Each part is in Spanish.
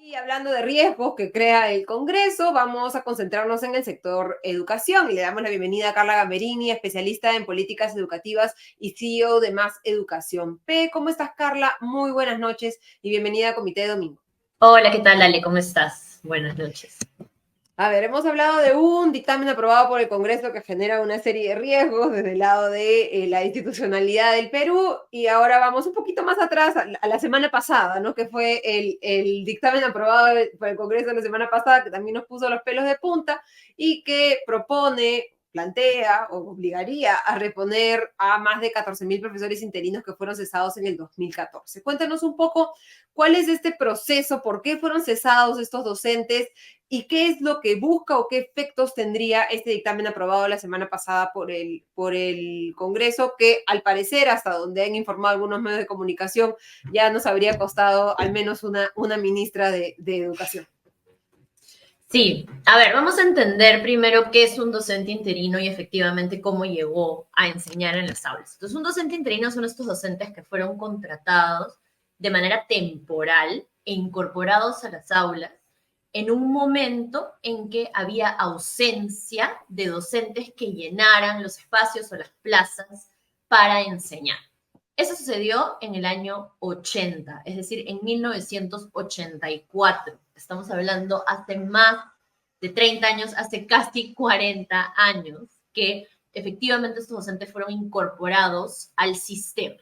Y hablando de riesgos que crea el Congreso, vamos a concentrarnos en el sector educación y le damos la bienvenida a Carla Gamberini, especialista en políticas educativas y CEO de Más Educación P. ¿Cómo estás, Carla? Muy buenas noches y bienvenida a Comité de Domingo. Hola, ¿qué tal, Ale? ¿Cómo estás? Buenas noches. A ver, hemos hablado de un dictamen aprobado por el Congreso que genera una serie de riesgos desde el lado de la institucionalidad del Perú y ahora vamos un poquito más atrás a la semana pasada, ¿no? Que fue el dictamen aprobado por el Congreso la semana pasada que también nos puso los pelos de punta y que plantea o obligaría a reponer a más de 14.000 profesores interinos que fueron cesados en el 2014. Cuéntanos un poco cuál es este proceso, por qué fueron cesados estos docentes y qué es lo que busca o qué efectos tendría este dictamen aprobado la semana pasada por el Congreso, que al parecer, hasta donde han informado algunos medios de comunicación, ya nos habría costado al menos una ministra de Educación. Sí, a ver, vamos a entender primero qué es un docente interino y efectivamente cómo llegó a enseñar en las aulas. Entonces, un docente interino son estos docentes que fueron contratados de manera temporal e incorporados a las aulas en un momento en que había ausencia de docentes que llenaran los espacios o las plazas para enseñar. Eso sucedió en el año 80, es decir, en 1984. Estamos hablando hace más de 30 años, hace casi 40 años, que efectivamente estos docentes fueron incorporados al sistema.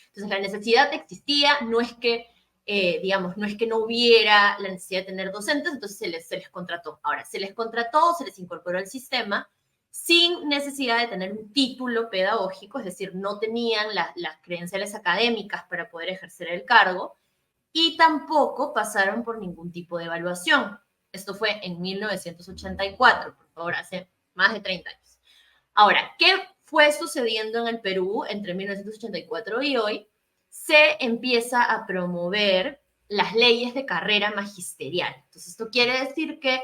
Entonces, la necesidad existía, no es que no es que no hubiera la necesidad de tener docentes, entonces se les contrató. Ahora, se les contrató, se les incorporó al sistema sin necesidad de tener un título pedagógico, es decir, no tenían las credenciales académicas para poder ejercer el cargo y tampoco pasaron por ningún tipo de evaluación. Esto fue en 1984, por favor, hace más de 30 años. Ahora, ¿qué fue sucediendo en el Perú entre 1984 y hoy? Se empieza a promover las leyes de carrera magisterial. Entonces, esto quiere decir que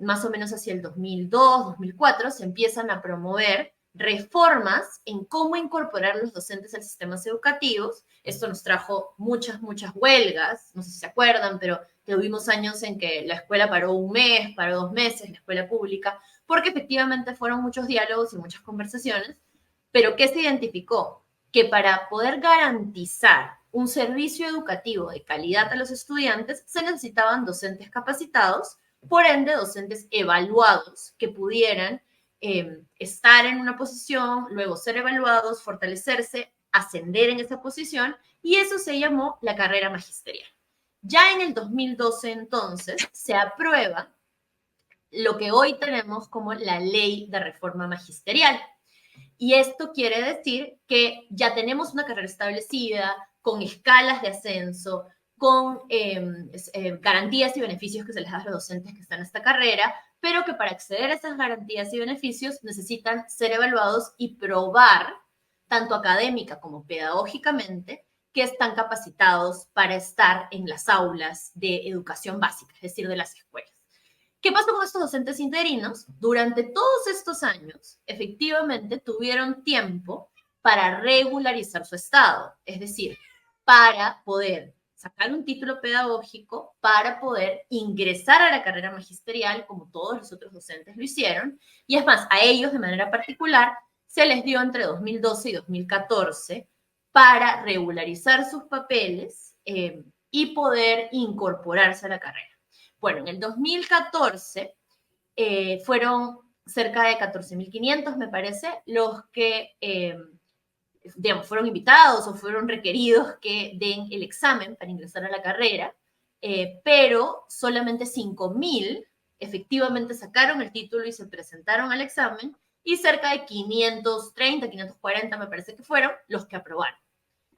más o menos hacia el 2002, 2004, se empiezan a promover reformas en cómo incorporar los docentes a los sistemas educativos. Esto nos trajo muchas huelgas, no sé si se acuerdan, pero tuvimos años en que la escuela paró un mes, paró 2 meses, la escuela pública, porque efectivamente fueron muchos diálogos y muchas conversaciones, pero ¿qué se identificó? Que para poder garantizar un servicio educativo de calidad a los estudiantes se necesitaban docentes capacitados, por ende docentes evaluados que pudieran estar en una posición, luego ser evaluados, fortalecerse, ascender en esa posición, y eso se llamó la carrera magisterial. Ya en el 2012 entonces se aprueba lo que hoy tenemos como la ley de reforma magisterial. Y esto quiere decir que ya tenemos una carrera establecida, con escalas de ascenso, con garantías y beneficios que se les da a los docentes que están en esta carrera, pero que para acceder a esas garantías y beneficios necesitan ser evaluados y probar, tanto académica como pedagógicamente, que están capacitados para estar en las aulas de educación básica, es decir, de las escuelas. ¿Qué pasó con estos docentes interinos? Durante todos estos años, efectivamente, tuvieron tiempo para regularizar su estado, es decir, para poder sacar un título pedagógico, para poder ingresar a la carrera magisterial, como todos los otros docentes lo hicieron, y es más, a ellos de manera particular se les dio entre 2012 y 2014 para regularizar sus papeles y poder incorporarse a la carrera. Bueno, en el 2014 fueron cerca de 14.500, me parece, los que, digamos, fueron invitados o fueron requeridos que den el examen para ingresar a la carrera, pero solamente 5.000 efectivamente sacaron el título y se presentaron al examen, y cerca de 530, 540 me parece que fueron los que aprobaron.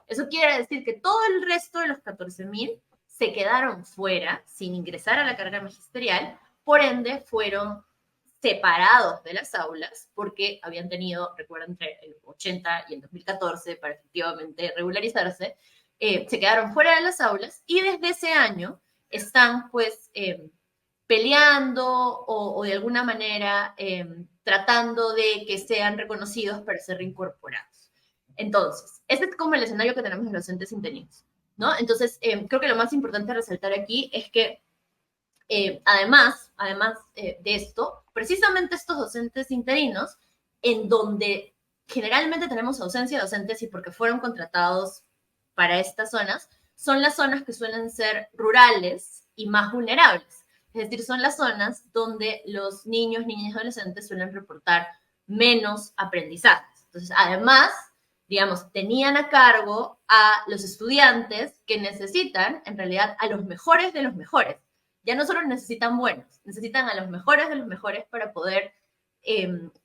Eso quiere decir que todo el resto de los 14.000 se quedaron fuera, sin ingresar a la carrera magisterial, por ende fueron separados de las aulas, porque habían tenido, recuerdo, entre el 80 y el 2014 para efectivamente regularizarse, se quedaron fuera de las aulas y desde ese año están pues peleando o de alguna manera tratando de que sean reconocidos para ser reincorporados. Entonces, este es como el escenario que tenemos en los docentes interinos, ¿no? Entonces, creo que lo más importante a resaltar aquí es que Además de esto, precisamente estos docentes interinos, en donde generalmente tenemos ausencia de docentes y porque fueron contratados para estas zonas, son las zonas que suelen ser rurales y más vulnerables. Es decir, son las zonas donde los niños, niñas y adolescentes suelen reportar menos aprendizajes. Entonces, además, digamos, tenían a cargo a los estudiantes que necesitan, en realidad, a los mejores de los mejores. Ya no solo necesitan buenos, necesitan a los mejores de los mejores para poder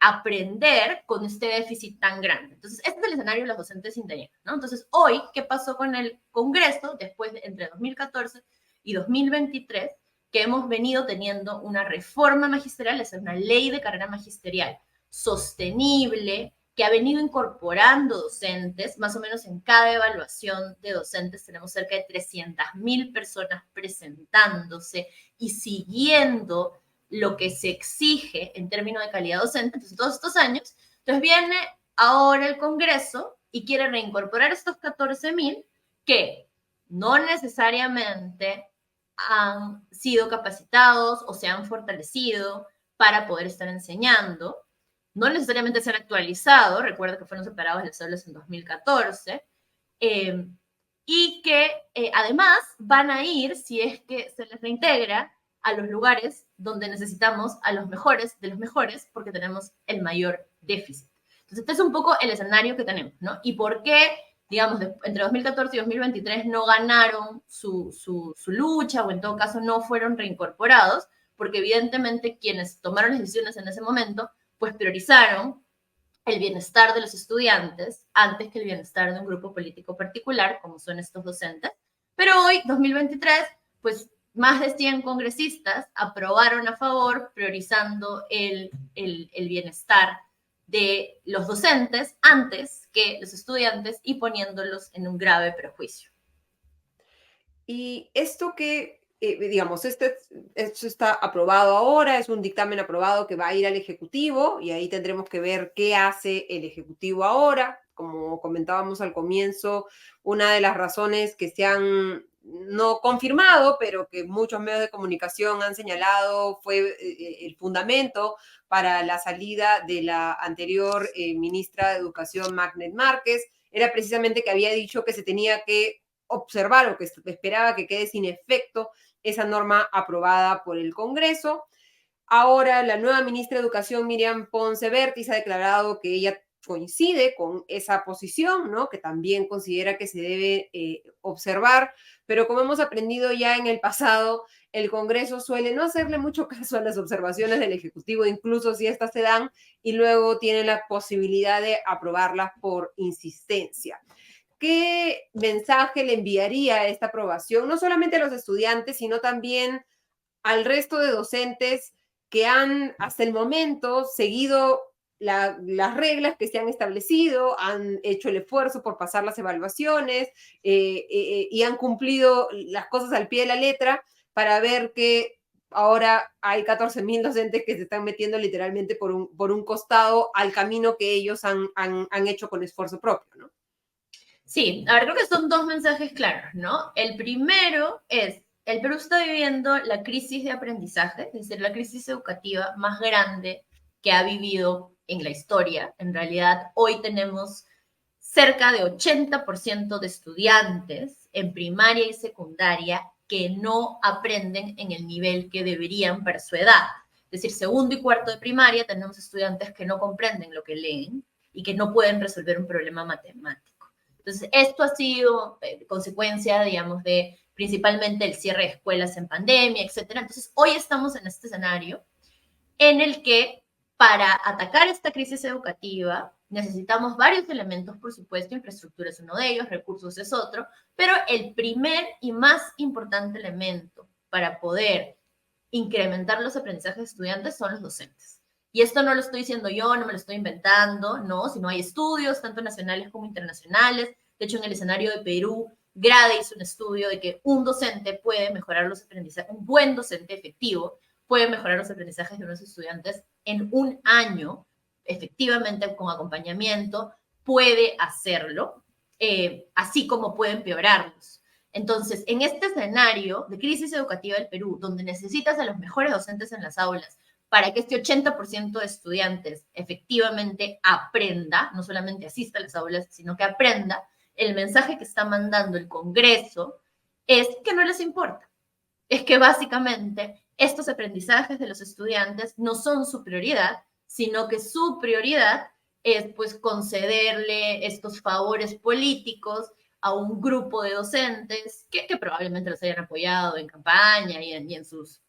aprender con este déficit tan grande. Entonces, este es el escenario de los docentes interinos, ¿no? Entonces, hoy, ¿qué pasó con el Congreso después de entre 2014 y 2023? Que hemos venido teniendo una reforma magisterial, es una ley de carrera magisterial sostenible, que ha venido incorporando docentes, más o menos en cada evaluación de docentes tenemos cerca de 300.000 personas presentándose y siguiendo lo que se exige en términos de calidad docente. Entonces, todos estos años, entonces viene ahora el Congreso y quiere reincorporar estos 14.000 que no necesariamente han sido capacitados o se han fortalecido para poder estar enseñando, no necesariamente se han actualizado, recuerda que fueron separados las aulas en 2014, y que además van a ir, si es que se les reintegra, a los lugares donde necesitamos a los mejores de los mejores, porque tenemos el mayor déficit. Entonces, este es un poco el escenario que tenemos, ¿no? Y por qué, digamos, entre 2014 y 2023 no ganaron su lucha, o en todo caso no fueron reincorporados, porque evidentemente quienes tomaron las decisiones en ese momento pues priorizaron el bienestar de los estudiantes antes que el bienestar de un grupo político particular, como son estos docentes. Pero hoy, 2023, pues más de 100 congresistas aprobaron a favor, priorizando el bienestar de los docentes antes que los estudiantes y poniéndolos en un grave perjuicio. Y esto que, digamos, esto está aprobado ahora, es un dictamen aprobado que va a ir al Ejecutivo y ahí tendremos que ver qué hace el Ejecutivo ahora. Como comentábamos al comienzo, una de las razones que se han no confirmado, pero que muchos medios de comunicación han señalado fue el fundamento para la salida de la anterior ministra de Educación, Magnet Márquez, era precisamente que había dicho que se tenía que observar o que esperaba que quede sin efecto esa norma aprobada por el Congreso. Ahora, la nueva ministra de Educación, Miriam Ponce Vértiz, ha declarado que ella coincide con esa posición, ¿no? Que también considera que se debe observar, pero como hemos aprendido ya en el pasado, el Congreso suele no hacerle mucho caso a las observaciones del Ejecutivo, incluso si estas se dan, y luego tiene la posibilidad de aprobarlas por insistencia. ¿Qué mensaje le enviaría esta aprobación, no solamente a los estudiantes, sino también al resto de docentes que han hasta el momento seguido las reglas que se han establecido, han hecho el esfuerzo por pasar las evaluaciones y han cumplido las cosas al pie de la letra para ver que ahora hay 14.000 docentes que se están metiendo literalmente por un costado al camino que ellos han hecho con esfuerzo propio, ¿no? Sí, a ver, creo que son dos mensajes claros, ¿no? El primero es, el Perú está viviendo la crisis de aprendizaje, es decir, la crisis educativa más grande que ha vivido en la historia. En realidad, hoy tenemos cerca de 80% de estudiantes en primaria y secundaria que no aprenden en el nivel que deberían para su edad. Es decir, segundo y cuarto de primaria tenemos estudiantes que no comprenden lo que leen y que no pueden resolver un problema matemático. Entonces, esto ha sido consecuencia, digamos, de principalmente el cierre de escuelas en pandemia, etcétera. Entonces, hoy estamos en este escenario en el que para atacar esta crisis educativa necesitamos varios elementos, por supuesto, infraestructura es uno de ellos, recursos es otro, pero el primer y más importante elemento para poder incrementar los aprendizajes de estudiantes son los docentes. Y esto no lo estoy diciendo yo, no me lo estoy inventando, no, sino hay estudios, tanto nacionales como internacionales. De hecho, en el escenario de Perú, Grade hizo un estudio de que un docente puede mejorar los aprendizajes, un buen docente efectivo puede mejorar los aprendizajes de unos estudiantes en un año, efectivamente con acompañamiento, puede hacerlo, así como puede empeorarlos. Entonces, en este escenario de crisis educativa del Perú, donde necesitas a los mejores docentes en las aulas para que este 80% de estudiantes efectivamente aprenda, no solamente asista a las aulas, sino que aprenda, el mensaje que está mandando el Congreso es que no les importa. Es que básicamente estos aprendizajes de los estudiantes no son su prioridad, sino que su prioridad es pues concederle estos favores políticos a un grupo de docentes que probablemente los hayan apoyado en campaña y en sus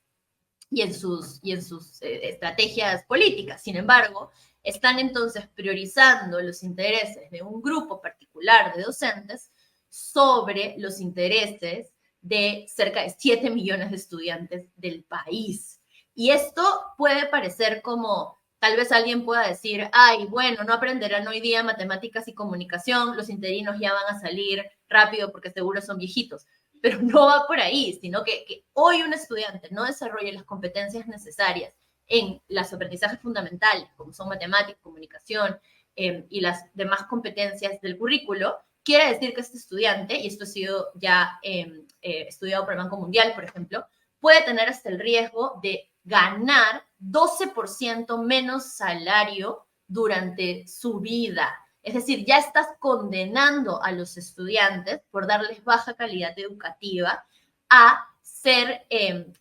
estrategias políticas. Sin embargo, están entonces priorizando los intereses de un grupo particular de docentes sobre los intereses de cerca de 7 millones de estudiantes del país. Y esto puede parecer como, tal vez alguien pueda decir, ay, bueno, no aprenderán hoy día matemáticas y comunicación, los interinos ya van a salir rápido porque seguro son viejitos. Pero no va por ahí, sino que hoy un estudiante no desarrolle las competencias necesarias en los aprendizajes fundamentales, como son matemáticas, comunicación y las demás competencias del currículo, quiere decir que este estudiante, y esto ha sido ya estudiado por el Banco Mundial, por ejemplo, puede tener hasta el riesgo de ganar 12% menos salario durante su vida. Es decir, ya estás condenando a los estudiantes por darles baja calidad educativa a ser,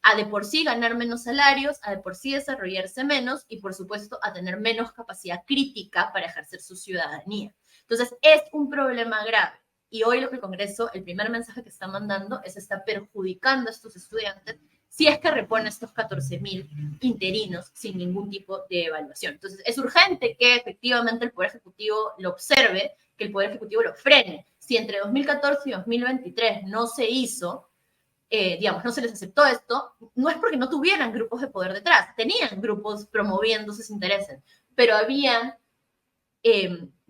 a de por sí ganar menos salarios, a de por sí desarrollarse menos y por supuesto a tener menos capacidad crítica para ejercer su ciudadanía. Entonces, es un problema grave. Y hoy lo que el Congreso, el primer mensaje que está mandando es está perjudicando a estos estudiantes si es que repone estos 14.000 interinos sin ningún tipo de evaluación. Entonces, es urgente que efectivamente el Poder Ejecutivo lo observe, que el Poder Ejecutivo lo frene. Si entre 2014 y 2023 no se hizo, digamos, no se les aceptó esto, no es porque no tuvieran grupos de poder detrás, tenían grupos promoviendo sus intereses, pero habían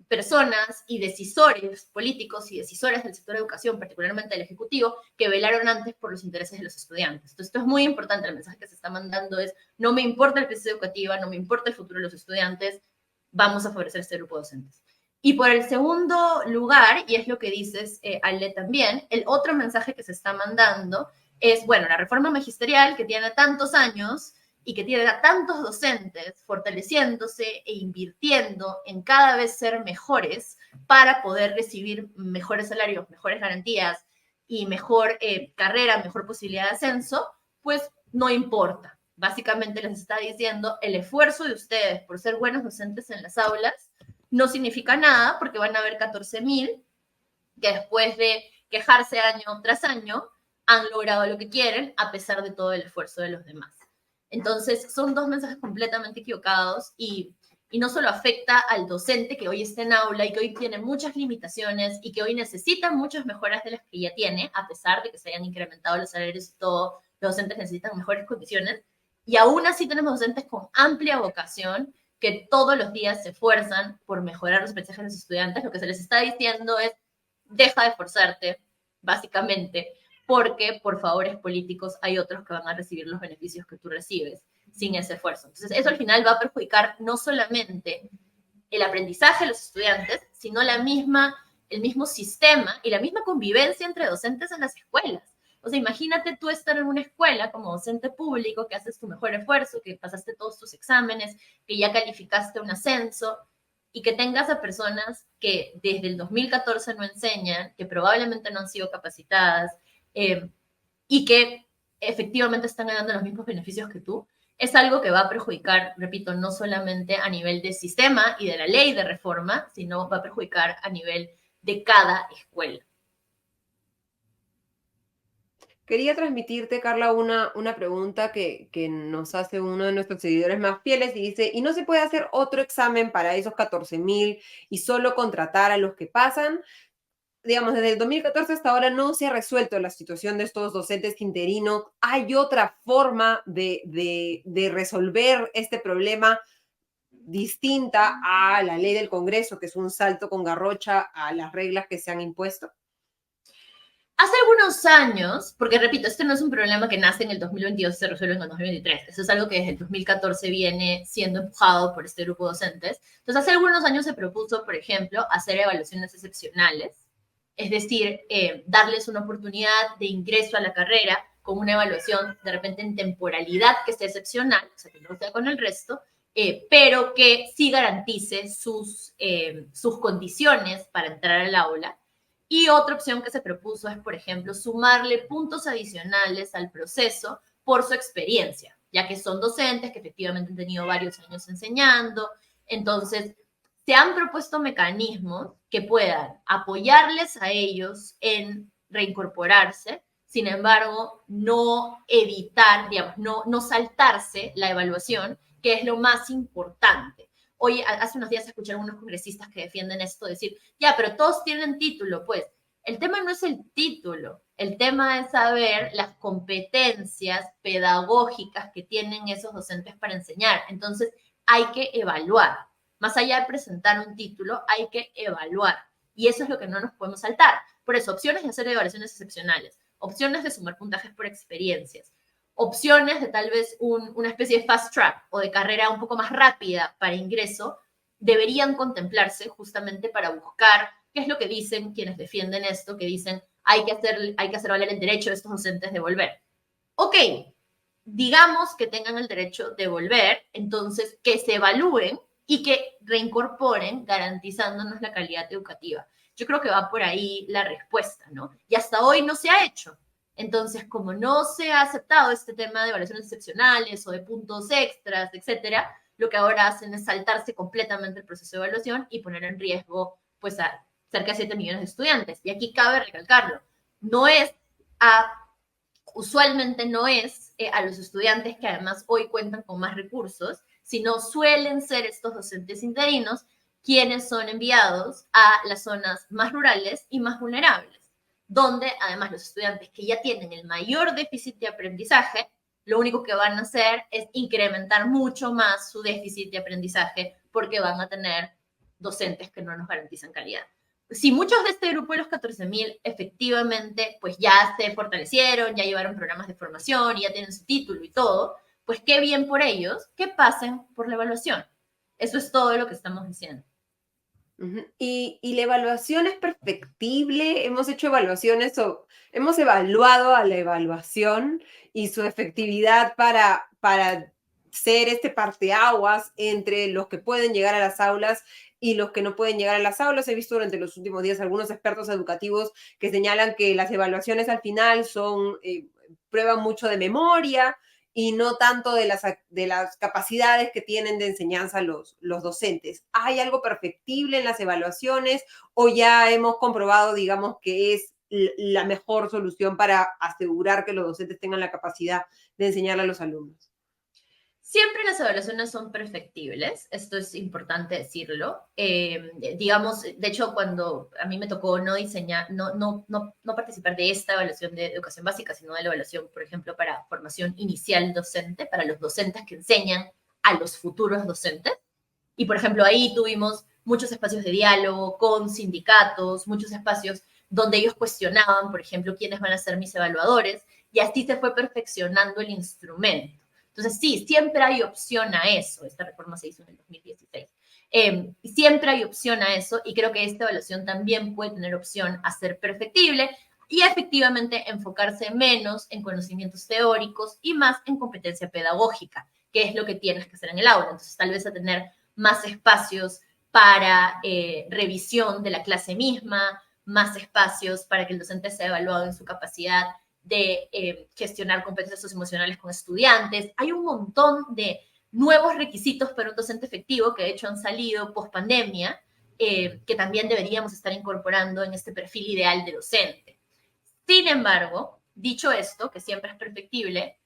personas y decisores políticos y decisores del sector de educación, particularmente del Ejecutivo, que velaron antes por los intereses de los estudiantes. Entonces, esto es muy importante. El mensaje que se está mandando es, no me importa la crisis educativa, no me importa el futuro de los estudiantes, vamos a favorecer este grupo de docentes. Y por el segundo lugar, y es lo que dices, Ale, también, el otro mensaje que se está mandando es, bueno, la reforma magisterial que tiene tantos años y que tiene a tantos docentes fortaleciéndose e invirtiendo en cada vez ser mejores para poder recibir mejores salarios, mejores garantías y mejor carrera, mejor posibilidad de ascenso, pues no importa. Básicamente les está diciendo, el esfuerzo de ustedes por ser buenos docentes en las aulas no significa nada porque van a haber 14.000 que después de quejarse año tras año han logrado lo que quieren a pesar de todo el esfuerzo de los demás. Entonces, son dos mensajes completamente equivocados y no solo afecta al docente que hoy está en aula y que hoy tiene muchas limitaciones y que hoy necesita muchas mejoras de las que ya tiene, a pesar de que se hayan incrementado los salarios y todo, los docentes necesitan mejores condiciones. Y aún así tenemos docentes con amplia vocación que todos los días se esfuerzan por mejorar los aprendizajes de los estudiantes. Lo que se les está diciendo es, deja de esforzarte, básicamente, porque por favores políticos hay otros que van a recibir los beneficios que tú recibes sin ese esfuerzo. Entonces, eso al final va a perjudicar no solamente el aprendizaje de los estudiantes, sino el mismo sistema y la misma convivencia entre docentes en las escuelas. O sea, imagínate tú estar en una escuela como docente público, que haces tu mejor esfuerzo, que pasaste todos tus exámenes, que ya calificaste un ascenso, y que tengas a personas que desde el 2014 no enseñan, que probablemente no han sido capacitadas, y que efectivamente están ganando los mismos beneficios que tú, es algo que va a perjudicar, repito, no solamente a nivel del sistema y de la ley de reforma, sino va a perjudicar a nivel de cada escuela. Quería transmitirte, Carla, una pregunta que nos hace uno de nuestros seguidores más fieles y dice, ¿y no se puede hacer otro examen para esos 14.000 y solo contratar a los que pasan? Digamos, desde el 2014 hasta ahora no se ha resuelto la situación de estos docentes interinos. ¿Hay otra forma de resolver este problema distinta a la ley del Congreso, que es un salto con garrocha a las reglas que se han impuesto? Hace algunos años, porque repito, este no es un problema que nace en el 2022 y se resuelve en el 2023, eso es algo que desde el 2014 viene siendo empujado por este grupo de docentes. Entonces, hace algunos años se propuso, por ejemplo, hacer evaluaciones excepcionales Es decir, darles una oportunidad de ingreso a la carrera con una evaluación de repente en temporalidad que sea excepcional, o sea, que no sea con el resto, pero que sí garantice sus condiciones para entrar al aula. Y otra opción que se propuso es, por ejemplo, sumarle puntos adicionales al proceso por su experiencia, ya que son docentes que efectivamente han tenido varios años enseñando. Entonces, se han propuesto mecanismos que puedan apoyarles a ellos en reincorporarse, sin embargo, no evitar, digamos, no saltarse la evaluación, que es lo más importante. Hoy, hace unos días escuché a algunos congresistas que defienden esto, decir, ya, pero todos tienen título, pues. El tema no es el título, el tema es saber las competencias pedagógicas que tienen esos docentes para enseñar. Entonces, hay que evaluar. Más allá de presentar un título, hay que evaluar. Y eso es lo que no nos podemos saltar. Por eso, opciones de hacer evaluaciones excepcionales, opciones de sumar puntajes por experiencias, opciones de tal vez una especie de fast track o de carrera un poco más rápida para ingreso, deberían contemplarse justamente para buscar qué es lo que dicen quienes defienden esto, que dicen hay que hacer valer el derecho de estos docentes de volver. Ok, digamos que tengan el derecho de volver, entonces que se evalúen y que reincorporen garantizándonos la calidad educativa. Yo creo que va por ahí la respuesta, ¿no? Y hasta hoy no se ha hecho. Entonces, como no se ha aceptado este tema de evaluaciones excepcionales o de puntos extras, etcétera, lo que ahora hacen es saltarse completamente el proceso de evaluación y poner en riesgo, pues, a cerca de 7 millones de estudiantes. Y aquí cabe recalcarlo, no es usualmente no es a los estudiantes que además hoy cuentan con más recursos, sino suelen ser estos docentes interinos quienes son enviados a las zonas más rurales y más vulnerables, donde además los estudiantes que ya tienen el mayor déficit de aprendizaje, lo único que van a hacer es incrementar mucho más su déficit de aprendizaje porque van a tener docentes que no nos garantizan calidad. Si muchos de este grupo de los 14.000 efectivamente pues ya se fortalecieron, ya llevaron programas de formación y ya tienen su título y todo, pues qué bien por ellos que pasen por la evaluación. Eso es todo lo que estamos diciendo. Y la evaluación es perfectible. Hemos hecho evaluaciones o hemos evaluado a la evaluación y su efectividad para ser este parteaguas entre los que pueden llegar a las aulas y los que no pueden llegar a las aulas. He visto durante los últimos días algunos expertos educativos que señalan que las evaluaciones al final son prueban mucho de memoria y no tanto de las capacidades que tienen de enseñanza los docentes. ¿Hay algo perfectible en las evaluaciones o ya hemos comprobado, digamos, que es la mejor solución para asegurar que los docentes tengan la capacidad de enseñarle a los alumnos? Siempre las evaluaciones son perfectibles, esto es importante decirlo. Digamos, de hecho, cuando a mí me tocó no diseñar, no participar de esta evaluación de educación básica, sino de la evaluación, por ejemplo, para formación inicial docente, para los docentes que enseñan a los futuros docentes. Y, por ejemplo, ahí tuvimos muchos espacios de diálogo con sindicatos, muchos espacios donde ellos cuestionaban, por ejemplo, quiénes van a ser mis evaluadores, y así se fue perfeccionando el instrumento. Entonces, sí, siempre hay opción a eso. Esta reforma se hizo en el 2016. Siempre hay opción a eso y creo que esta evaluación también puede tener opción a ser perfectible y efectivamente enfocarse menos en conocimientos teóricos y más en competencia pedagógica, que es lo que tienes que hacer en el aula. Entonces, tal vez a tener más espacios para revisión de la clase misma, más espacios para que el docente sea evaluado en su capacidad de gestionar competencias socioemocionales con estudiantes. Hay un montón de nuevos requisitos para un docente efectivo que de hecho han salido post pandemia, que también deberíamos estar incorporando en este perfil ideal de docente. Sin embargo, dicho esto, que siempre es perfectible,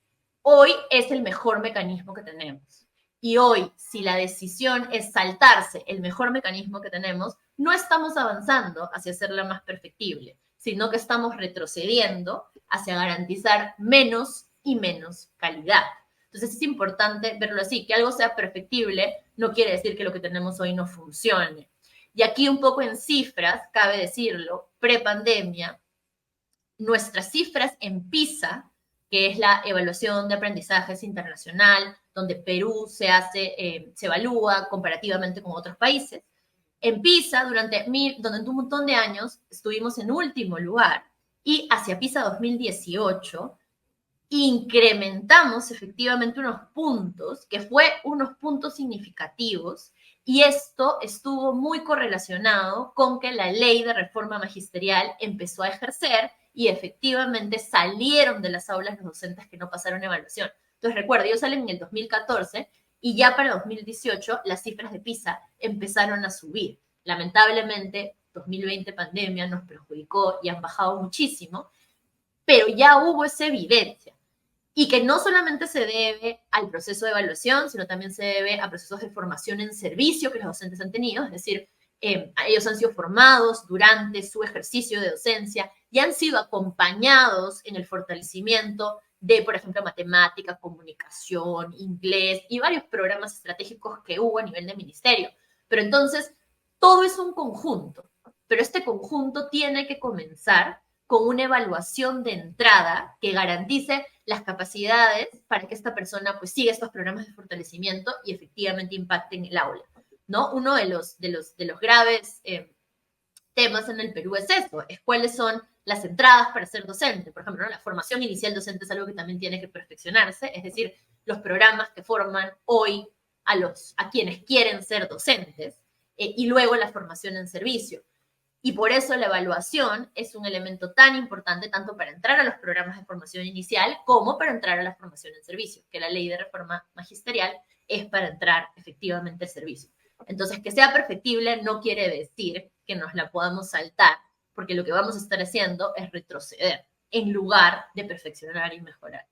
hoy es el mejor mecanismo que tenemos. Y hoy, si la decisión es saltarse el mejor mecanismo que tenemos, no estamos avanzando hacia hacerla más perfectible, sino que estamos retrocediendo hacia garantizar menos y menos calidad. Entonces es importante verlo así, que algo sea perfectible no quiere decir que lo que tenemos hoy no funcione. Y aquí un poco en cifras, cabe decirlo, pre-pandemia, nuestras cifras en PISA, que es la evaluación de aprendizajes internacional, donde Perú se evalúa comparativamente con otros países, En PISA, durante un montón de años, estuvimos en último lugar y hacia PISA 2018 incrementamos efectivamente unos puntos, que fue unos puntos significativos, y esto estuvo muy correlacionado con que la ley de reforma magisterial empezó a ejercer y efectivamente salieron de las aulas los docentes que no pasaron evaluación. Entonces, recuerda, ellos salen en el 2014 y ya para 2018 las cifras de PISA empezaron a subir. Lamentablemente, 2020 pandemia nos perjudicó y han bajado muchísimo, pero ya hubo esa evidencia. Y que no solamente se debe al proceso de evaluación, sino también se debe a procesos de formación en servicio que los docentes han tenido, es decir, ellos han sido formados durante su ejercicio de docencia y han sido acompañados en el fortalecimiento de, por ejemplo, matemática, comunicación, inglés y varios programas estratégicos que hubo a nivel de ministerio. Pero entonces, todo es un conjunto, pero este conjunto tiene que comenzar con una evaluación de entrada que garantice las capacidades para que esta persona pues siga estos programas de fortalecimiento y efectivamente impacte en el aula, ¿no? Uno de los graves temas en el Perú es esto, es cuáles son las entradas para ser docente. Por ejemplo, ¿no? La formación inicial docente es algo que también tiene que perfeccionarse, es decir, los programas que forman hoy a quienes quieren ser docentes y luego la formación en servicio. Y por eso la evaluación es un elemento tan importante tanto para entrar a los programas de formación inicial como para entrar a la formación en servicio, que la ley de reforma magisterial es para entrar efectivamente al servicio. Entonces, que sea perfectible no quiere decir que nos la podamos saltar, porque lo que vamos a estar haciendo es retroceder en lugar de perfeccionar y mejorar.